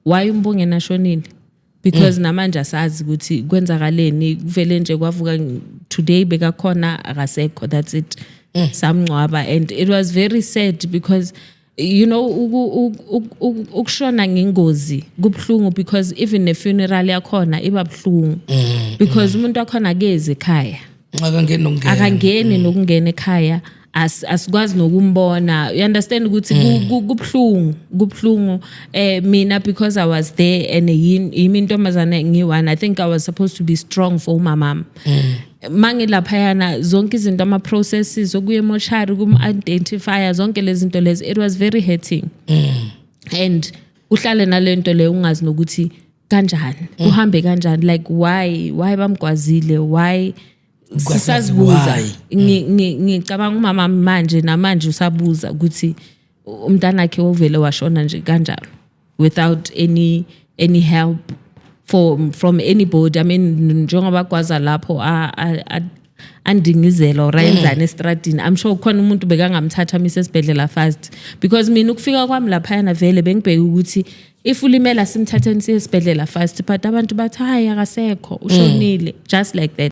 why umbonge nashonile because namanje asazi ukuthi kwenzakaleni kuvele nje kwavuka today bekakhona akasekho that's it samncwaba and it was very sad because you know ukushona ngengozi kubhlungu because even the funeral yakhona iba bhlungu because umuntu wakhona akeze ekhaya akangeni nokungena ekhaya asikwazi nokumbona you understand ukuthi kubhlungu mina because I was there and yimi intombazana ngiwana I think I was supposed to be strong for umama mangilaphayana zonke izinto ama processes okuye mochari kum-identifier zonke lezi zinto lezi it was very hurting and uhlale nalento le ungazi nokuthi kanjani uhambe kanjani like why bamgwazile why sisazibuza ngicabanga umama manje namanje usabuza ukuthi umntana wakhe ovele washona nje kanjalo without any help from anybody I mean njengoba kwaza lapho andingizela orayenzana estradini I'm sure khona umuntu bekangamthatha mise esibhedlela fast because mina ukufika kwami lapha yana vele bengibheka ukuthi if ulimela simthatheni siye esibhedlela fast but abantu bathi hayi akasekho ushonile just like that